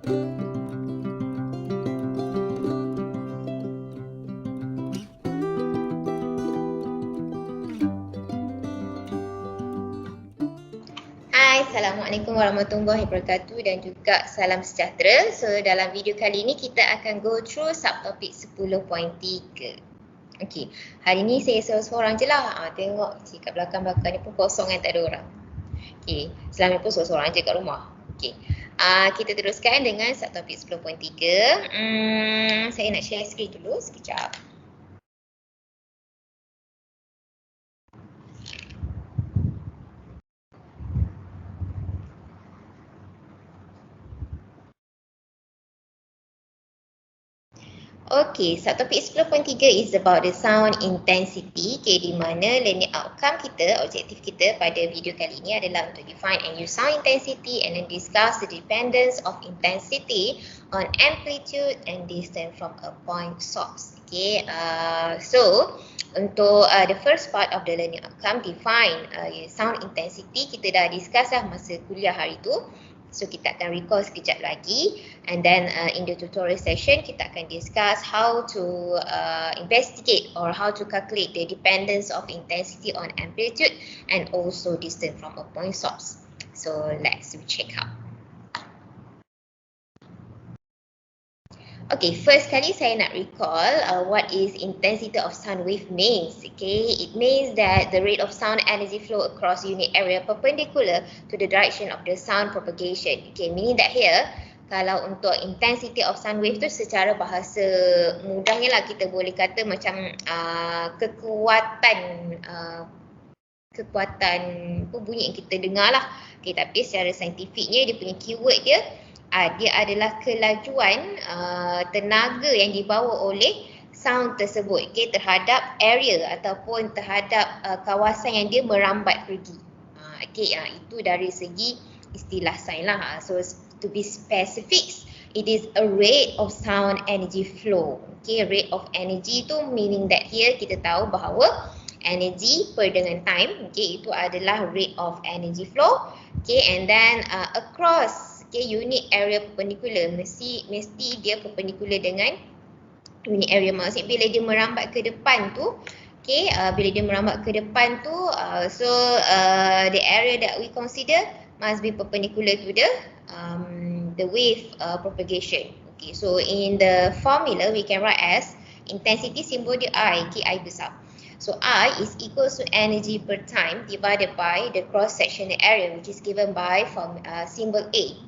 Hai, Assalamualaikum warahmatullahi wabarakatuh dan juga salam sejahtera. So, dalam video kali ini kita akan go through subtopik 10.3. Okey, hari ni saya seorang-seorang je lah. Tengok kat belakang-belakang ni pun kosong kan, tak ada orang. Okey, selama ni pun seorang-seorang je kat rumah. Okey, kita teruskan dengan subtopik 10.3. Saya nak share screen dulu sekejap. Okay, subtopik 10.3 is about the sound intensity. Okay, di mana learning outcome kita, objektif kita pada video kali ini adalah untuk define and use sound intensity and then discuss the dependence of intensity on amplitude and distance from a point source. Okay, so untuk the first part of the learning outcome, define sound intensity, kita dah discuss lah masa kuliah hari tu. So kita akan recall sekejap lagi, and then in the tutorial session kita akan discuss how to investigate or how to calculate the dependence of intensity on amplitude and also distance from a point source. So let's check out. Okay, first kali saya nak recall what is intensity of sound wave means. Okay, it means that the rate of sound energy flow across unit area perpendicular to the direction of the sound propagation. Okay, meaning that here, kalau untuk intensity of sound wave tu secara bahasa mudahnya lah kita boleh kata macam kekuatan bunyi yang kita dengar lah. Okay, tapi secara saintifiknya dia punya keyword dia adalah kelajuan tenaga yang dibawa oleh sound tersebut, okay, terhadap area ataupun terhadap kawasan yang dia merambat pergi. Okay, itu dari segi istilah sains lah. So to be specific, it is a rate of sound energy flow. Okay, rate of energy tu meaning that here kita tahu bahawa energy per dengan time, okay, itu adalah rate of energy flow. Okay, and then across unit area perpendicular, mesti dia perpendicular dengan unit area. Maksudnya bila dia merambat ke depan tu, okay, bila dia merambat ke depan tu, so the area that we consider must be perpendicular to the wave propagation. Okay, so in the formula we can write as intensity, simbol dia I, okay, I besar. So I is equal to energy per time divided by the cross sectional area, which is given by symbol A.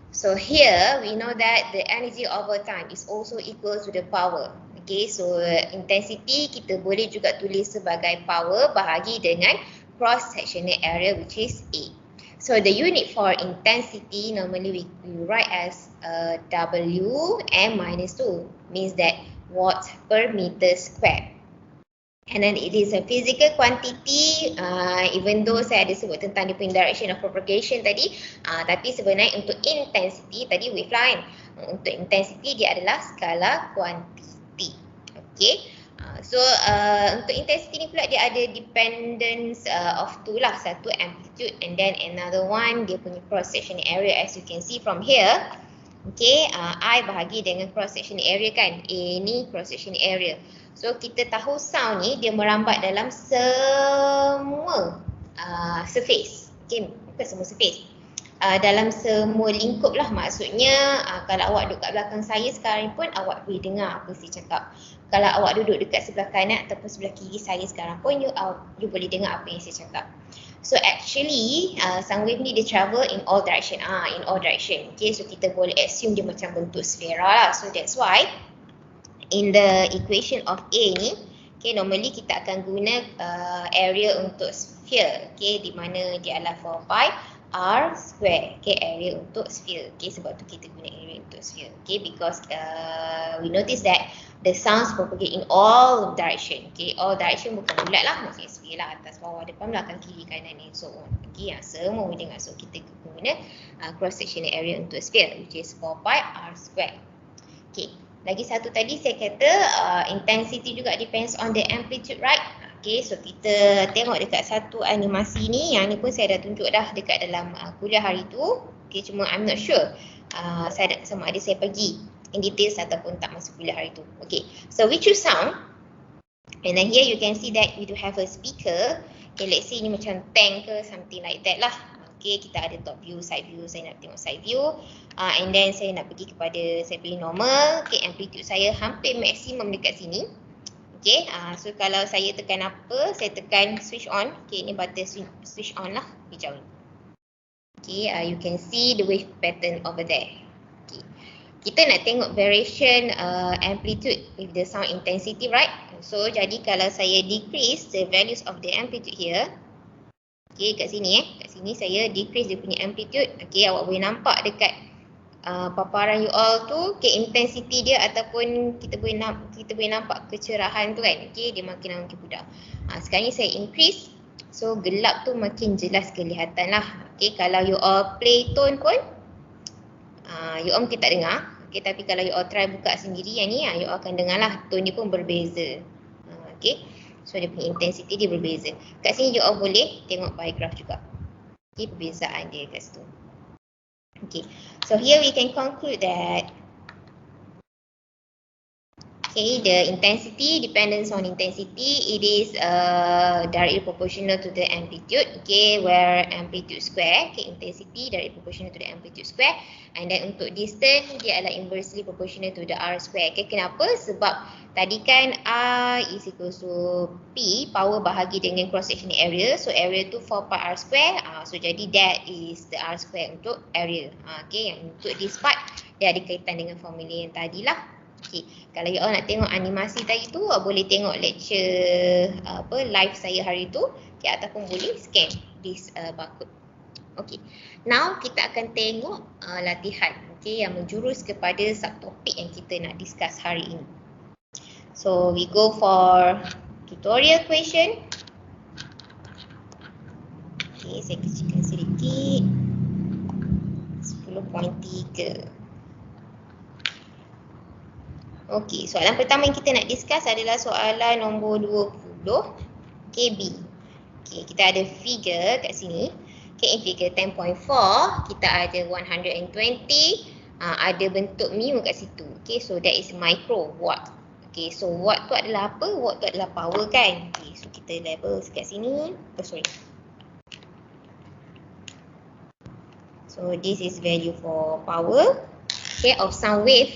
So here we know that the energy over time is also equal to the power. Okay, so intensity kita boleh juga tulis sebagai power bahagi dengan cross sectional area, which is A. So the unit for intensity normally we write as W m minus 2, means that watt per meter square. And then it is a physical quantity, even though saya ada sebut tentang dia punya direction of propagation tadi, tapi sebenarnya untuk intensity tadi wave line, untuk intensity dia adalah skala kuantiti. Okay, so untuk intensity ni pula dia ada dependence of two lah, satu amplitude and then another one dia punya cross sectional area, as you can see from here. Okay, I bahagi dengan cross sectional area kan, A ni cross sectional area. So kita tahu sound ni dia merambat dalam semua surface. Okay, bukan semua surface. Dalam semua lingkup lah, maksudnya kalau awak duduk kat belakang saya sekarang pun awak boleh dengar apa saya cakap. Kalau awak duduk dekat sebelah kanan ataupun sebelah kiri saya sekarang pun you boleh dengar apa yang saya cakap. So actually sound wave ni dia travel in all direction. In all direction. Okay, so kita boleh assume dia macam bentuk sfera lah. So that's why in the equation of A ni, okay, normally kita akan guna area untuk sphere, okay, di mana dia adalah 4 pi r square, okay, area untuk sphere. Okay, sebab tu kita guna area untuk sphere, okay, because we notice that the sounds propagate in all direction. Okay, all direction bukan bulat lah, maksudnya sphere lah, atas, bawah, depan, belakang, kiri, kanan and so on. Okay, semua boleh dengar. So kita guna cross sectional area untuk sphere, which is 4 pi r square. Okay, lagi satu tadi saya kata intensity juga depends on the amplitude, right? Okay, so kita tengok dekat satu animasi ni, yang ni pun saya dah tunjuk dah dekat dalam kuliah hari tu. Okay, cuma I'm not sure. Sama ada saya pergi in details ataupun tak masuk kuliah hari tu. Okay, so we choose sound. And then here you can see that we do have a speaker. Okay, let's say ini macam tank ke something like that lah. Okay, kita ada top view, side view. Saya nak tengok side view. And then saya nak pergi kepada, saya pilih normal. Okay, amplitude saya hampir maksimum dekat sini. Okay, so kalau saya tekan apa, saya tekan switch on. Okay, ini button switch on lah, hijau ni. Okay, you can see the wave pattern over there. Okay, kita nak tengok variation amplitude with the sound intensity, right? So, jadi kalau saya decrease the values of the amplitude here. Okay, kat sini kat sini saya decrease dia punya amplitude. Okay, awak boleh nampak dekat paparan you all tu, okay, intensity dia ataupun kita boleh nampak kecerahan tu kan. Okay, dia makin lama makin pudar. Sekarang ni saya increase, so gelap tu makin jelas kelihatan lah. Okay, kalau you all play tone pun you all mungkin tak dengar. Okay, tapi kalau you all try buka sendiri yang ni, you all akan dengar lah tone dia pun berbeza. Okay, so dia punya intensity dia berbeza. Kat sini you all boleh tengok bar graph juga. Okay, perbezaan dia kat situ. Okay, so here we can conclude that okay, the intensity, dependence on intensity, it is directly proportional to the amplitude. Okay, where amplitude square, okay, intensity directly proportional to the amplitude square. And then untuk distance, dia adalah inversely proportional to the R square. Okay, kenapa? Sebab tadi kan R is equals to P, power bahagi dengan cross sectional area. So area tu 4 pi R square. So jadi that is the R square untuk area. Okay, yang untuk this part, dia ada kaitan dengan formula yang tadi lah. Okay, kalau you all nak tengok animasi tadi tu, boleh tengok lecture live saya hari tu, okay, ataupun boleh scan this barcode. Okay, now kita akan tengok latihan, okay, yang menjurus kepada subtopik yang kita nak discuss hari ini. So we go for tutorial question. Okay, saya kecilkan sedikit. 10.3. Okey, soalan pertama yang kita nak discuss adalah soalan nombor 20 KB. Okey, kita ada figure kat sini. Okay, in figure 10.4 kita ada 120, ada bentuk mu kat situ. Okay, so that is microwatt. Okay, so watt tu adalah apa? Watt tu adalah power kan. Okay, so kita label kat sini. So this is value for power. Okay, of sound wave,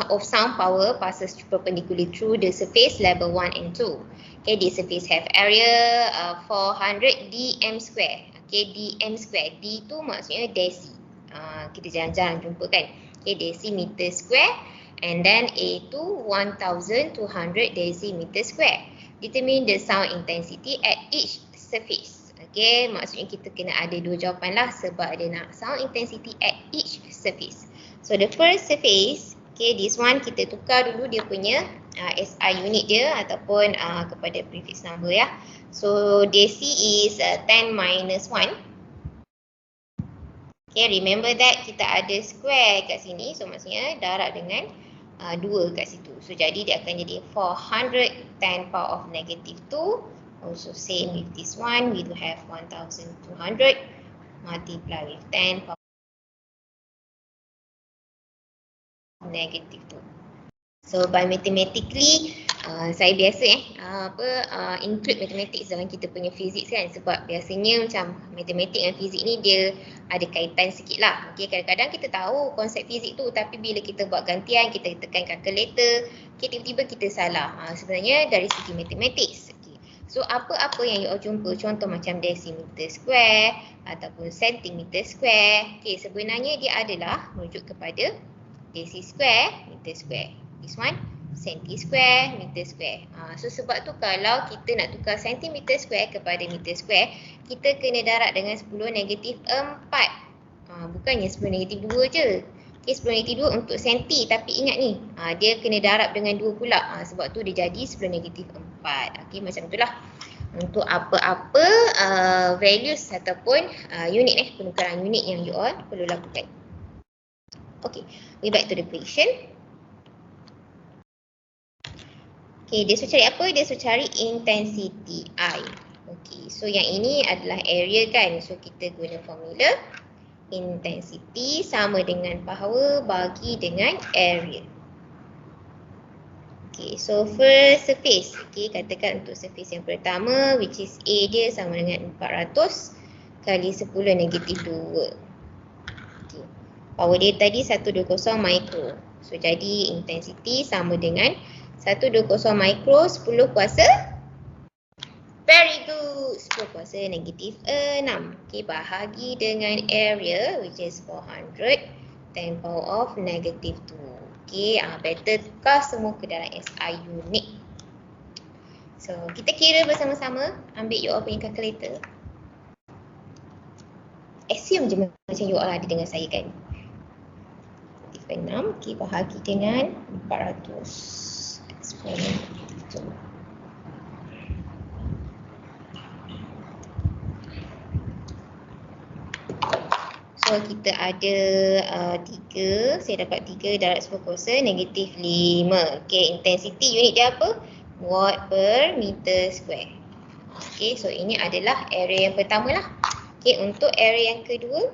of sound power passes perpendicularly through the surface level 1 and 2. Okay, the surface have area 400 dm square. Okay, dm square. D tu maksudnya desi. Kita jarang-jarang jumpa kan. Okay, decimeter square. And then A tu 1200 decimeter square. Determine the sound intensity at each surface. Okay, maksudnya kita kena ada dua jawapan lah sebab ada nak sound intensity at each surface. So the first surface, okay, this one kita tukar dulu dia punya SI unit dia ataupun kepada prefix number ya. So dc is 10 minus 1. Okay, remember that kita ada square kat sini. So maksudnya darab dengan 2 kat situ. So jadi dia akan jadi 400 10 power of negative 2. Also same with this one. We do have 1200 multiply with 10 power of negative 2. So by mathematically, saya biasa include mathematics dalam kita punya physics kan. Sebab biasanya macam matematik dan fizik ni dia ada kaitan sikit lah. Okay, kadang-kadang kita tahu konsep fizik tu tapi bila kita buat gantian, kita tekan calculator, okay, tiba-tiba kita salah. Sebenarnya dari segi mathematics. Okay. So apa-apa yang you all jumpa, contoh macam decimeter square ataupun centimeter square, okay, sebenarnya dia adalah merujuk kepada deci square, meter square. This one, centi square, meter square. So sebab tu kalau kita nak tukar centimeter square kepada meter square, kita kena darab dengan 10 negatif 4. Bukannya 10 negatif 2 je. Okay, 10 negatif 2 untuk senti. Tapi ingat ni, dia kena darab dengan 2 pula. Sebab tu dia jadi 10 negatif 4. Okay, macam itulah. Untuk apa-apa values ataupun unit penukaran unit yang you all perlu lakukan. Okay, we back to the question. Okay, dia suruh cari apa? Dia suruh cari intensity I. Okay, so yang ini adalah area kan. So kita guna formula. intensity sama dengan power bagi dengan area. Okay, so first surface. Okay, katakan untuk surface yang pertama which is A dia sama dengan 400 kali 10 negatif 2. Okay. Power dia tadi 120 mikro. So jadi intensity sama dengan 120 mikro 10 kuasa. Very good. 10 kuasa negatif 6. Okay, bahagi dengan area which is 400 10 power of negative 2. Okay, better tukar semua ke dalam SI unit. So, kita kira bersama-sama. Ambil you all punya calculator. Assume je macam you all ada dengan saya kan. 6, okay, bahagi dengan 400. Exponent 2. So kita ada 3, saya dapat 3 darat 10 kuasa negatif 5. Okay, intensity unit dia apa? Watt per meter square. Okay, so ini adalah area yang pertama lah. Okay, untuk area yang kedua.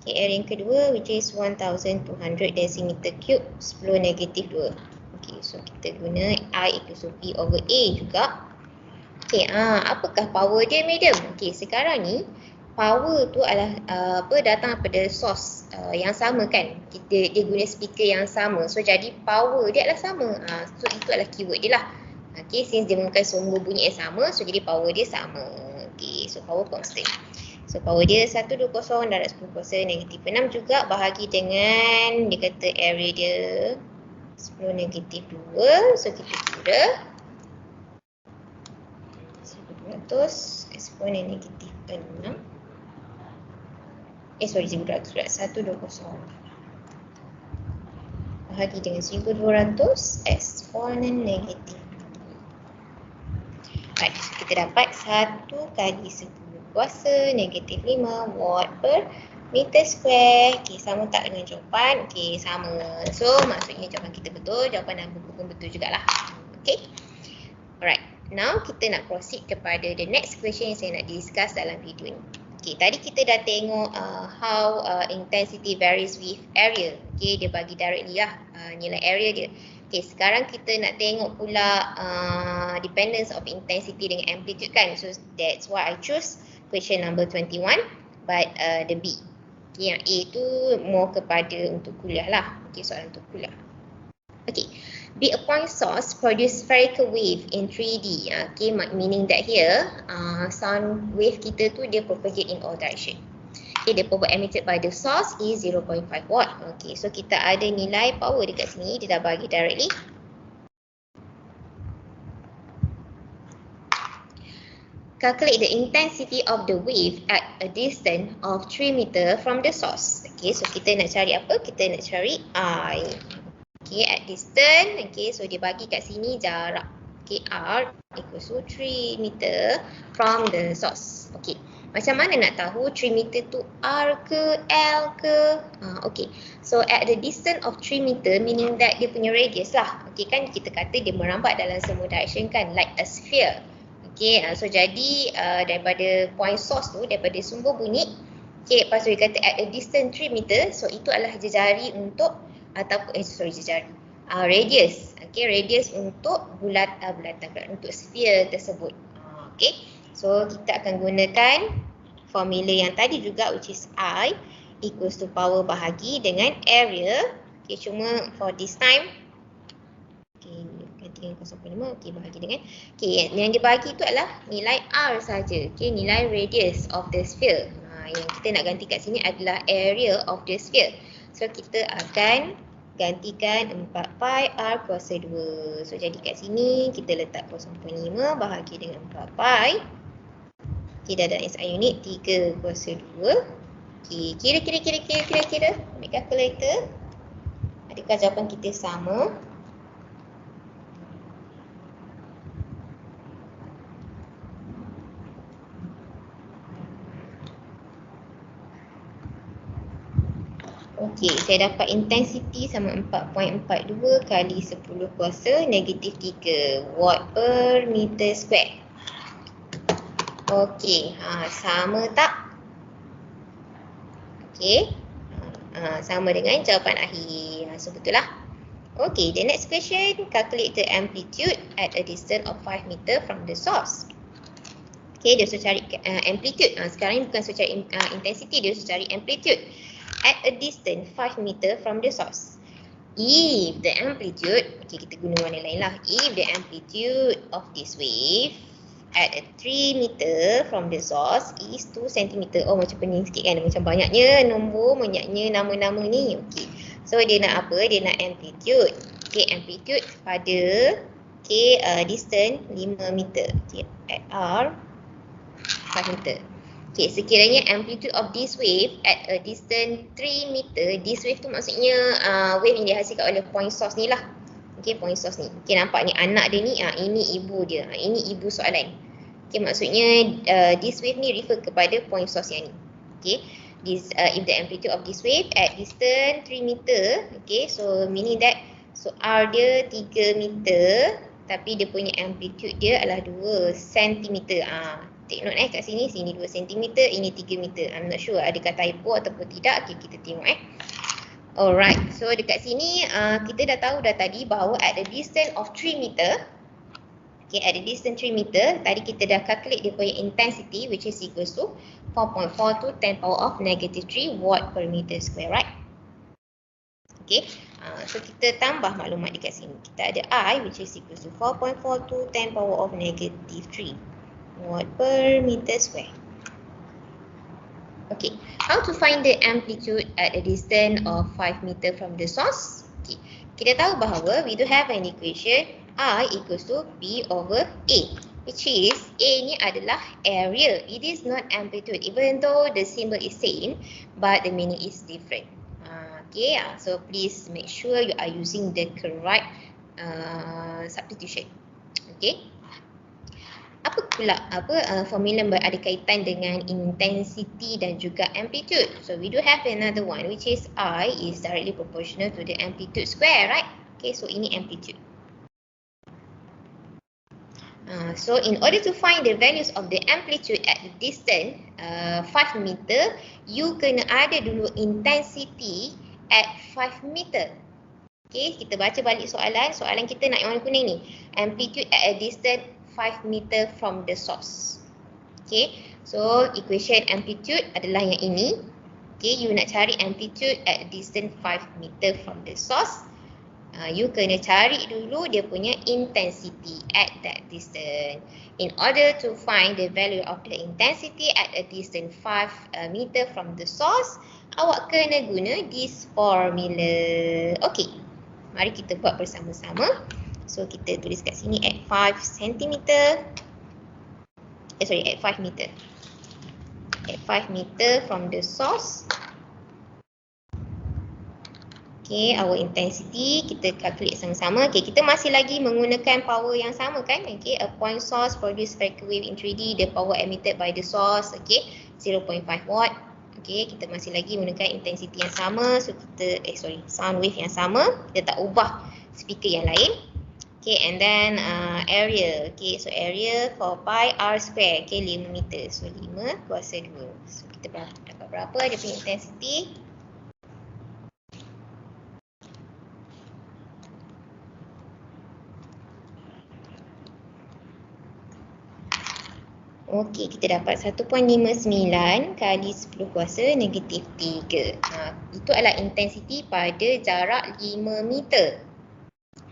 Okay, area yang kedua which is 1200 decimeter cube 10 negatif 2. Okay, so kita guna I equals to P over A juga. Okay, apakah power dia medium? Okay, sekarang ni power tu adalah datang daripada source yang sama kan. Dia guna speaker yang sama. So jadi power dia adalah sama. So itu adalah keyword dia lah. Okay, since dia menggunakan sumber bunyi yang sama, so jadi power dia sama. Okay, so power constant. So power dia 120 darat 10 kuasa negatif 6 juga bahagi dengan dia kata area dia 10 negatif 2. So kita kira 1200 eksponen negatif 6. Sorry, 1200 120 bahagi dengan 1200 eksponen negatif 2. Right, so kita dapat 1 kali 10 kuasa negatif 5 watt per meter square. Okay, sama tak dengan jawapan? Okay, sama. So maksudnya jawapan kita betul, jawapan dalam buku pun betul jugalah. Okay, alright. Now kita nak proceed kepada the next question yang saya nak discuss dalam video ni. Okay, tadi kita dah tengok how intensity varies with area. Okay, dia bagi directly lah nilai area dia. Okay, sekarang kita nak tengok pula dependence of intensity dengan amplitude kan. So that's why I choose question number 21 but the B. Okay, yang A tu more kepada untuk kuliah lah. Okay, soalan untuk kuliah. Okay, be a point source produce spherical wave in 3D. Okay, meaning that here sound wave kita tu dia propagate in all direction. Okay, the power emitted by the source is 0.5 watt. Okay, so kita ada nilai power dekat sini, dia dah bagi directly. Calculate the intensity of the wave at a distance of 3 meter from the source. Okay, so kita nak cari apa? Kita nak cari I. Okay, at distance. Okay, so dia bagi kat sini jarak. Okay, R equals to 3 meter from the source. Okay, macam mana nak tahu 3 meter tu R ke L ke? Okay, so at the distance of 3 meter meaning that dia punya radius lah. Okay, kan kita kata dia merambat dalam semua direction kan, like a sphere. Okay, so jadi daripada point source tu, daripada sumber bunyi. Okay, lepas tu dia kata at a distance 3 meter, so itu adalah jejari untuk ataupun radius. Okay, radius untuk bulatan untuk sphere tersebut. Okay, so kita akan gunakan formula yang tadi juga which is I equals to power bahagi dengan area. Okay, cuma for this time okay, ganti dengan 0.5. Okay, bahagi dengan okay, yang dibagi itu adalah nilai R saja. Okay, nilai radius of the sphere. Yang kita nak ganti kat sini adalah area of the sphere. So kita akan gantikan 4 pi R kuasa 2. So jadi kat sini kita letak 0.5 bahagi dengan 4 pi. Kita ada SI unit 3 kuasa 2. Okay, kira. Ambil calculator. Adakah jawapan kita sama? Okey, saya dapat intensity sama 4.42 kali 10 kuasa negatif 3 watt per meter square. Okey, sama tak? Okay. Sama dengan jawapan akhir. So betul lah. Okay, the next question, calculate the amplitude at a distance of 5 meter from the source. Okay, dia suruh cari amplitude. Sekarang ni bukan suruh cari intensity, dia suruh cari amplitude at a distance 5 meter from the source. If the amplitude, okay, kita guna warna lain lah. If the amplitude of this wave at a 3 meter from the source is 2 cm. Oh, macam pening sikit kan, macam banyaknya nombor, banyaknya nama-nama ni. Okay, so dia nak apa? Dia nak amplitude. Okay, amplitude pada distance 5 meter. Okay, at R 5 meter. Okay, sekiranya amplitude of this wave at a distance 3 meter, this wave tu maksudnya wave yang dihasilkan oleh point source ni lah. Okay, point source ni. Okay, nampak ni anak dia ni, ini ibu dia. Ini ibu soalan. Okay, maksudnya this wave ni refer kepada point source yang ni. Okay, if the amplitude of this wave at distance 3 meter, okay, so meaning that, so R dia 3 meter, tapi dia punya amplitude dia adalah 2 cm. Take note kat sini 2 cm, ini 3 meter. I'm not sure adakah typo ataupun tidak. Okay, kita tengok Alright, so dekat sini kita dah tahu dah tadi bahawa at the distance of 3 meter, okay, at the distance 3 meter, tadi kita dah calculate dia punya intensity, which is equals to 4.4 to 10 power of negative 3 watt per meter square, right? Okay, so kita tambah maklumat dekat sini. Kita ada I, which is equals to 4.4 to 10 power of negative 3 watt per meter square. Okay, how to find the amplitude at a distance of 5 meter from the source? Okay, kita tahu bahawa we do have an equation I equals to B over A, which is A ni adalah area. It is not amplitude, even though the symbol is same, but the meaning is different. Okay, so please make sure you are using the correct substitution. Okay. Apa pula formula ada kaitan dengan intensity dan juga amplitude? So we do have another one, which is I is directly proportional to the amplitude square, right? Okay, so ini amplitude. So in order to find the values of the amplitude at the distance 5 meter, you kena ada dulu intensity at 5 meter. Okay, kita baca balik soalan. Soalan kita nak yang warna kuning ni. Amplitude at a distance 5 meter from the source. Okay, so equation amplitude adalah yang ini. Okay, you nak cari amplitude at a distance 5 meter from the source. You kena cari dulu dia punya intensity at that distance. In order to find the value of the intensity at a distance 5 meter from the source, awak kena guna this formula. Okay, mari kita buat bersama-sama. So kita tulis kat sini at 5 cm. At 5 meter. At 5 meter from the source. Okay, our intensity kita calculate sama-sama. Okay, kita masih lagi menggunakan power yang sama kan? Okay, a point source produce spherical wave in 3D, the power emitted by the source, okay, 0.5 watt. Okay, kita masih lagi menggunakan intensity yang sama. So kita, sound wave yang sama. Kita tak ubah speaker yang lain. Okay, and then area. Okay, so area 4 pi r square. Okay, 5 meter. So 5 kuasa 2. So kita dapat berapa dia punya intensity? Okey, kita dapat 1.59 kali 10 kuasa negatif 3. Itu adalah intensity pada jarak 5 meter.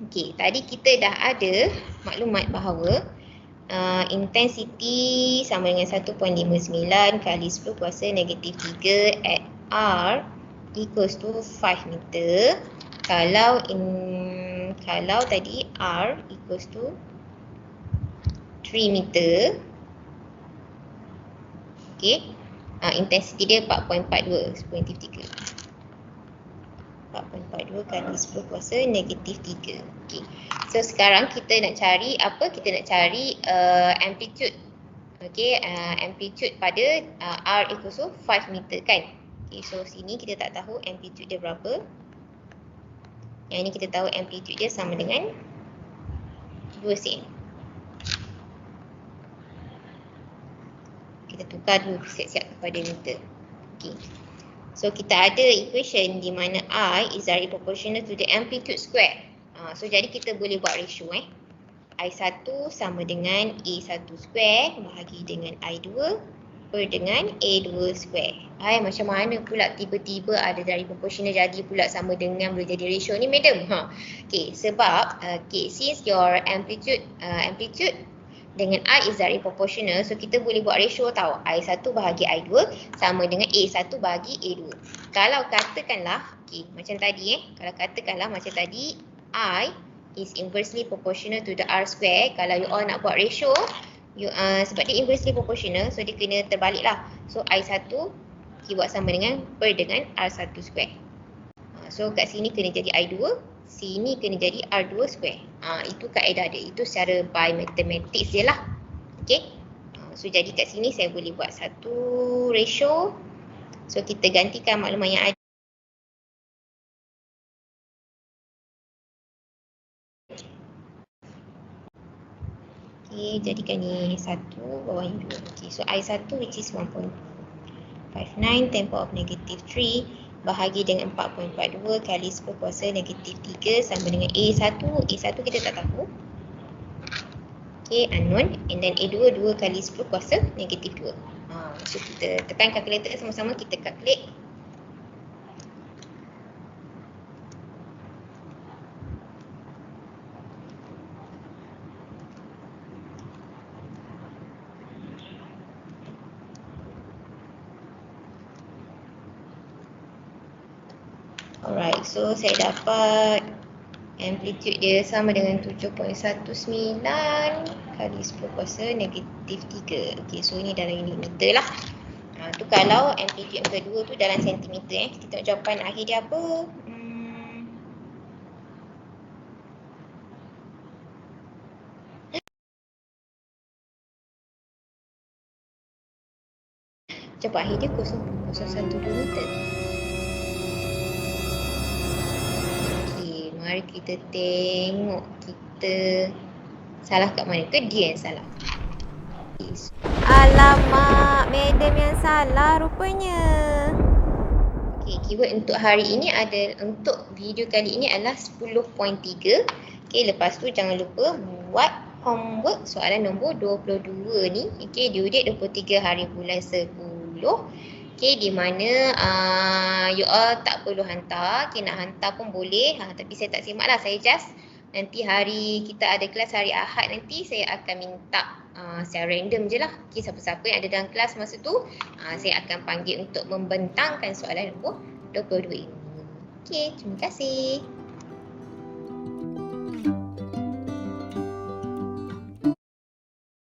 Okey, tadi kita dah ada maklumat bahawa intensity sama dengan 1.59 kali 10 kuasa negatif 3 at R equals to 5 meter. Kalau tadi R equals to 3 meter. Okay, intensity dia 4.42 10 3. 4.42 kali 10 kuasa negatif 3. Okay, so sekarang kita nak cari apa? Kita nak cari amplitude. Okay, amplitude pada R equals to 5 meter kan? Okay, so sini kita tak tahu amplitude dia berapa. Yang ini kita tahu amplitude dia sama dengan 2 cm. Kita tukar dulu siap-siap kepada meter. Okay. So kita ada equation di mana I is directly proportional to the amplitude square. So jadi kita boleh buat ratio I1 sama dengan A1 square bahagi dengan I2 per dengan A2 square. Macam mana pula tiba-tiba ada dari proportional jadi pula sama dengan boleh jadi ratio ni madam? Okay, sebab since your amplitude dengan I is directly proportional, so kita boleh buat ratio tau. I1 bahagi I2 sama dengan A1 bahagi A2. Kalau katakanlah, macam tadi kalau katakanlah macam tadi I is inversely proportional to the R square. Kalau you all nak buat ratio, sebab dia inversely proportional, so dia kena terbalik lah. So I1 kita buat sama dengan per dengan R1 square. So kat sini kena jadi I2, sini kena jadi R2 square. Itu kaedah dia, itu secara by mathematics je lah. Okay. So jadi kat sini saya boleh buat satu ratio. So kita gantikan maklumat yang ada. Okay, jadikan ni 1 bawah ni 2. Okay, so I1 which is 1.59 10 power of negative 3 bahagi dengan 4.42 kali 10 kuasa negatif 3 sama dengan A1. A1 kita tak tahu. Okay, unknown. And then A2, 2 kali 10 kuasa negatif 2. So kita tekan kalkulator sama-sama, kita calculate. Alright, so saya dapat amplitude dia sama dengan 7.19 kali 10 kuasa negatif 3. Okay, so ini dalam unit meter lah. Tu kalau amplitude yang kedua tu dalam sentimeter. Kita tengok jawapan akhir dia apa. Jawapan akhir dia 0.012 meter. Mari kita tengok kita salah kat mana ke dia yang salah. Alamak, madam yang salah rupanya. Okay, keyword untuk hari ini untuk video kali ini adalah 10.3. Okay, lepas tu jangan lupa buat homework soalan nombor 22 ni. Okay, due date 23 hari bulan 10. Okay, di mana you all tak perlu hantar. Okay, nak hantar pun boleh. Tapi saya tak simak lah. Saya just nanti hari kita ada kelas hari Ahad nanti saya akan minta secara random je lah. Okay, siapa-siapa yang ada dalam kelas masa tu saya akan panggil untuk membentangkan soalan nombor 22 ini. Okay, terima kasih.